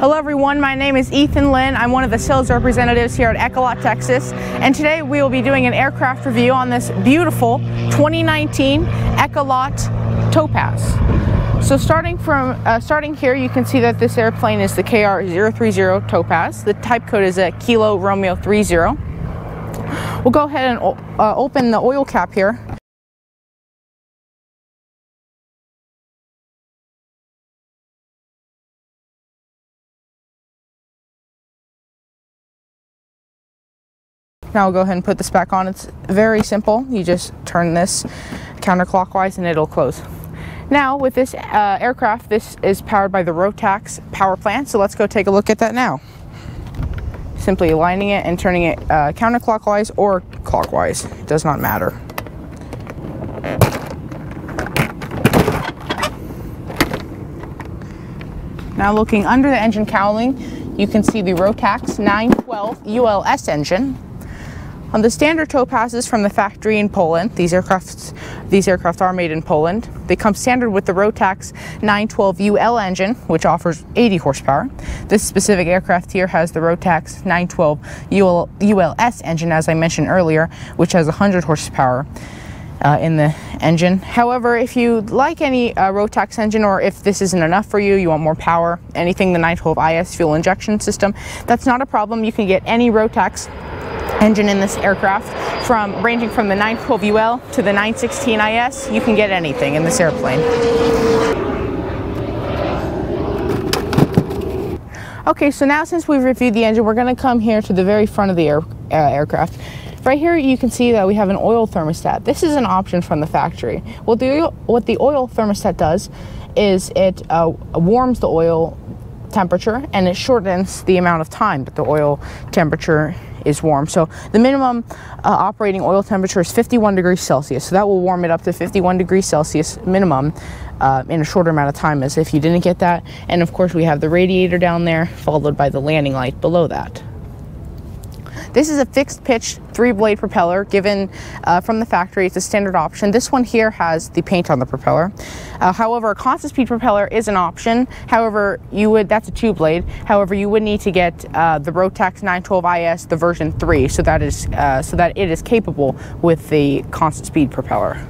Hello everyone, my name is Ethan Lynn. I'm one of the sales representatives here at Ekolot, Texas, and today we will be doing an aircraft review on this beautiful 2019 Ekolot Topaz. So starting here, you can see that this airplane is the KR030 Topaz. The type code is a Kilo Romeo 30. We'll go ahead and open the oil cap here. Now we'll go ahead and put this back on. It's very simple. You just turn this counterclockwise and it'll close. Now with this aircraft, this is powered by the Rotax power plant, so let's go take a look at that now. Simply aligning it and turning it counterclockwise or clockwise, it does not matter. Now looking under the engine cowling, you can see the Rotax 912 ULS engine. On the standard Topazes from the factory in Poland, these aircraft are made in Poland. They come standard with the Rotax 912 UL engine, which offers 80 horsepower. This specific aircraft here has the Rotax 912 ULS engine, as I mentioned earlier, which has 100 horsepower in the engine. However, if you like any Rotax engine, or if this isn't enough for you, you want more power, anything the 912 IS fuel injection system, that's not a problem. You can get any Rotax engine in this aircraft, ranging from the 912 UL to the 916 IS. You can get anything in this airplane. Okay, so now since we've reviewed the engine, we're going to come here to the very front of the aircraft. Right here you can see that we have an oil thermostat. This is an option from the factory. What the oil thermostat does is it warms the oil temperature, and it shortens the amount of time that the oil temperature is warm. So the minimum operating oil temperature is 51 degrees Celsius. So that will warm it up to 51 degrees Celsius minimum in a shorter amount of time as if you didn't get that. And of course we have the radiator down there, followed by the landing light below that. This is a fixed pitch 3-blade propeller given from the factory. It's a standard option. This one here has the paint on the propeller. However, a constant speed propeller is an option. However, that's a 2-blade. However, you would need to get the Rotax 912 IS, the version 3, so that it is capable with the constant speed propeller.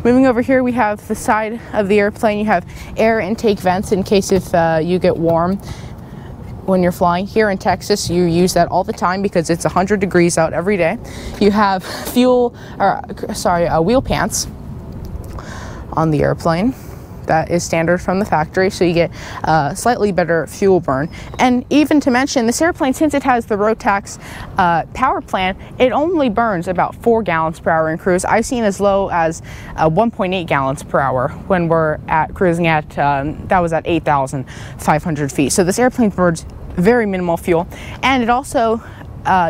Moving over here, we have the side of the airplane. You have air intake vents in case if you get warm when you're flying. Here in Texas, you use that all the time because it's 100 degrees out every day. You have wheel pants on the airplane. That is standard from the factory, so you get slightly better fuel burn. And even to mention, this airplane, since it has the Rotax power plant, it only burns about 4 gallons per hour in cruise. I've seen as low as 1.8 gallons per hour when we're cruising at, that was at 8,500 feet. So this airplane burns very minimal fuel, and it also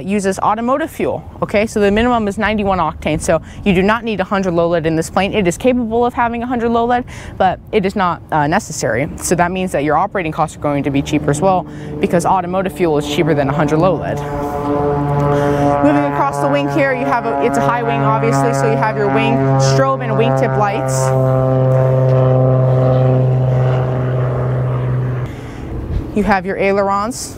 uses automotive fuel. Okay, so the minimum is 91 octane, so you do not need 100 low lead in this plane. It is capable of having 100 low lead, but it is not necessary. So that means that your operating costs are going to be cheaper as well, because automotive fuel is cheaper than 100 low lead. Moving across the wing here, you have it's a high wing, obviously, so you have your wing strobe and wingtip lights. You have your ailerons,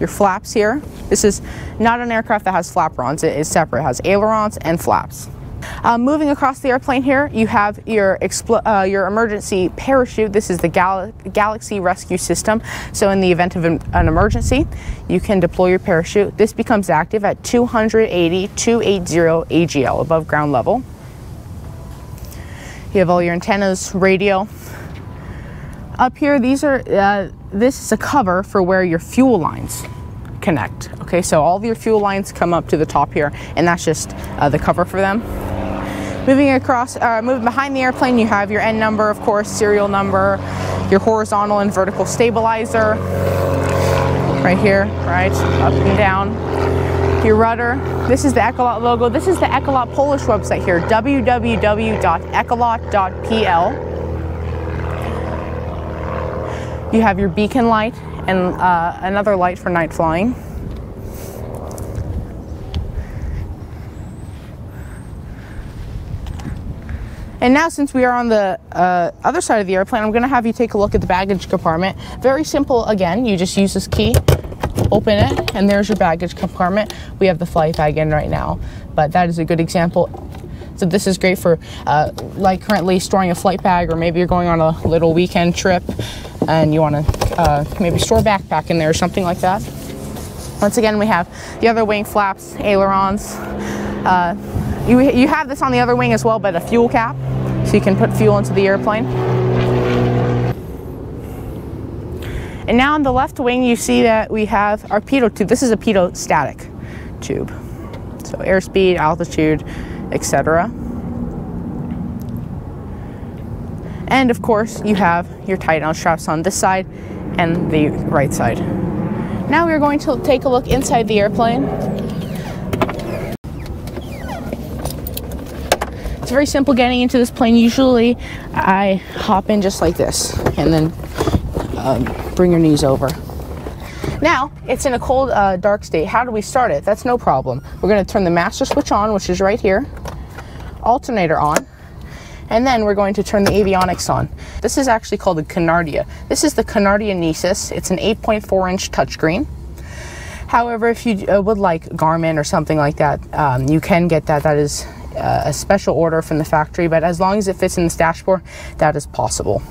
your flaps here. This is not an aircraft that has flaperons. It is separate. It has ailerons and flaps. Moving across the airplane here, you have your emergency parachute. This is the Galaxy Rescue System. So in the event of an emergency, you can deploy your parachute. This becomes active at 280 AGL, above ground level. You have all your antennas, radio. Up here, this is a cover for where your fuel lines connect. Okay, so all of your fuel lines come up to the top here, and that's just the cover for them. Moving behind the airplane, you have your N number, of course, serial number, your horizontal and vertical stabilizer, right here, right, up and down. Your rudder. This is the Ekolot logo. This is the Ekolot Polish website here, www.ekolot.pl. You have your beacon light and another light for night flying. And now, since we are on the other side of the airplane, I'm going to have you take a look at the baggage compartment. Very simple. Again, you just use this key, open it, and there's your baggage compartment. We have the flight bag in right now, but that is a good example. So this is great for like currently storing a flight bag, or maybe you're going on a little weekend trip and you want to maybe store a backpack in there or something like that. Once again, we have the other wing flaps, ailerons. You have this on the other wing as well, but a fuel cap, so you can put fuel into the airplane. And now on the left wing, you see that we have our pitot tube. This is a pitot static tube. So airspeed, altitude, etc. And of course, you have your tie-down straps on this side and the right side. Now we're going to take a look inside the airplane. It's very simple getting into this plane. Usually I hop in just like this and then bring your knees over. Now it's in a cold, dark state. How do we start it? That's no problem. We're going to turn the master switch on, which is right here, alternator on, and then we're going to turn the avionics on. This is actually called the Canardia. This is the Canardia Nessus. It's an 8.4-inch touchscreen. However, if you would like Garmin or something like that, you can get that. That is a special order from the factory, but as long as it fits in this dashboard, that is possible.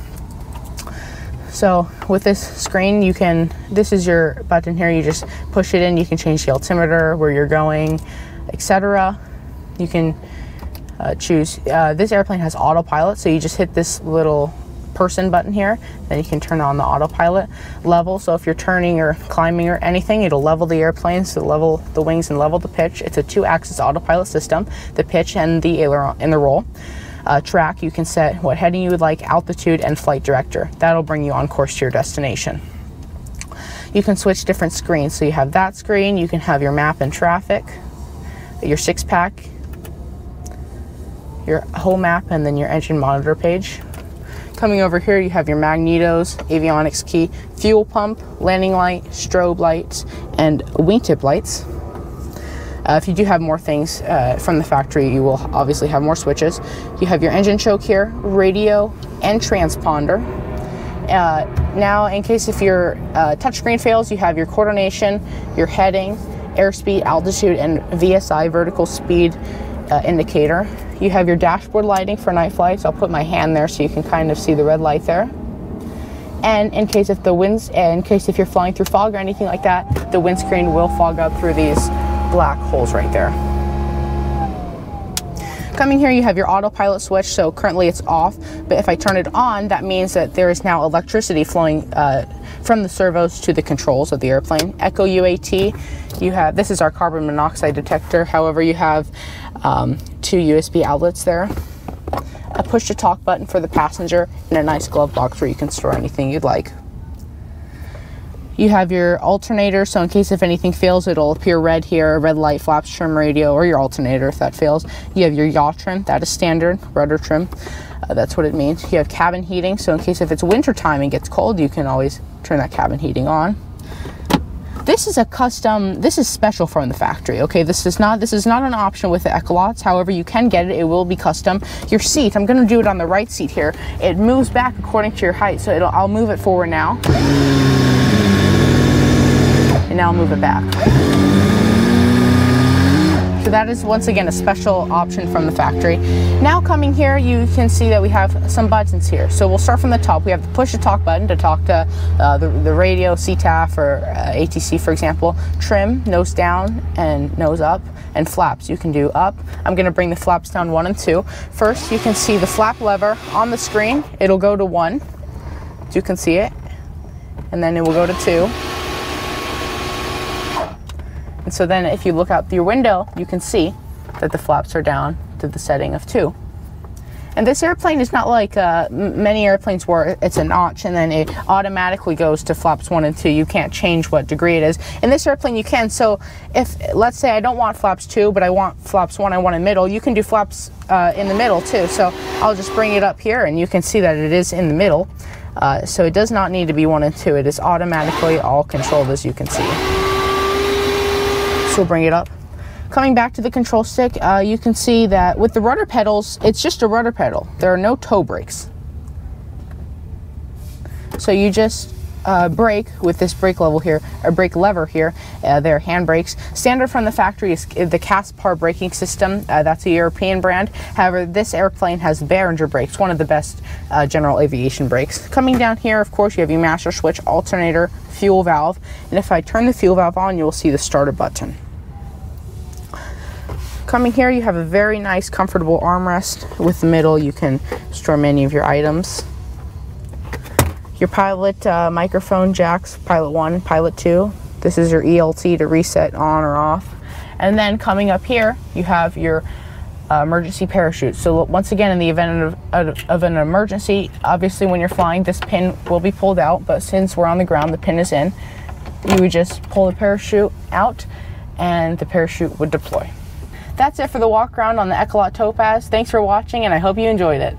So with this screen, you can, this is your button here, you just push it in, you can change the altimeter, where you're going, etc. You can choose, this airplane has autopilot, so you just hit this little person button here, then you can turn on the autopilot level. So if you're turning or climbing or anything, it'll level the airplane, so level the wings and level the pitch. It's a 2-axis autopilot system, the pitch and the aileron and the roll. Track, you can set what heading you would like, altitude, and flight director. That'll bring you on course to your destination. You can switch different screens, so you have that screen, you can have your map and traffic, your 6-pack, your whole map, and then your engine monitor page. Coming over here, you have your magnetos, avionics key, fuel pump, landing light, strobe lights, and wingtip lights. If you do have more things from the factory, you will obviously have more switches. You have your engine choke here, radio, and transponder. Now, in case if your touchscreen fails, you have your coordination, your heading, airspeed, altitude, and VSI, vertical speed indicator. You have your dashboard lighting for night flights. I'll put my hand there so you can kind of see the red light there. And in case if the winds, in case if you're flying through fog or anything like that, the windscreen will fog up through these black holes right there. Coming here, you have your autopilot switch. So currently it's off, but if I turn it on, that means that there is now electricity flowing from the servos to the controls of the airplane. Echo UAT, you have, this is our carbon monoxide detector. However, you have 2 USB outlets there, a push to talk button for the passenger, and a nice glove box where you can store anything you'd like. You have your alternator, so in case if anything fails, it'll appear red here, red light, flaps, trim, radio, or your alternator if that fails. You have your yaw trim, that is standard, rudder trim, that's what it means. You have cabin heating, so in case if it's winter time and gets cold, you can always turn that cabin heating on. This is a custom, this is special from the factory, okay? This is not an option with the Ekolots. However, you can get it, it will be custom. Your seat, I'm gonna do it on the right seat here. It moves back according to your height, so I'll move it forward now. And now I'll move it back. So that is once again a special option from the factory. Now coming here, you can see that we have some buttons here. So we'll start from the top. We have the push to talk button to talk to the radio, CTAF, or ATC, for example. Trim, nose down and nose up, and flaps. You can do up. I'm going to bring the flaps down 1 and 2. First, you can see the flap lever on the screen. It'll go to 1. You can see it. And then it will go to 2. And so then if you look out your window, you can see that the flaps are down to the setting of 2. And this airplane is not like many airplanes where it's a notch and then it automatically goes to flaps 1 and 2. You can't change what degree it is. In this airplane you can. So if, let's say I don't want flaps 2, but I want flaps 1, I want a middle, you can do flaps in the middle too. So I'll just bring it up here and you can see that it is in the middle. So it does not need to be 1 and 2. It is automatically all controlled, as you can see. So we'll bring it up. Coming back to the control stick, you can see that with the rudder pedals, it's just a rudder pedal. There are no toe brakes. So you just brake with this brake level here, or brake lever here. They're hand brakes. Standard from the factory is the Caspar braking system. That's a European brand. However, this airplane has Behringer brakes, one of the best general aviation brakes. Coming down here, of course, you have your master switch, alternator, fuel valve, and if I turn the fuel valve on, you will see the starter button. Coming here, you have a very nice, comfortable armrest. With the middle, you can store many of your items. Your pilot microphone jacks, pilot 1, pilot 2. This is your ELT to reset on or off. And then coming up here, you have your emergency parachute. So once again, in the event of an emergency, obviously when you're flying, this pin will be pulled out, but since we're on the ground, the pin is in. You would just pull the parachute out and the parachute would deploy. That's it for the walk around on the Ekolot Topaz. Thanks for watching, and I hope you enjoyed it.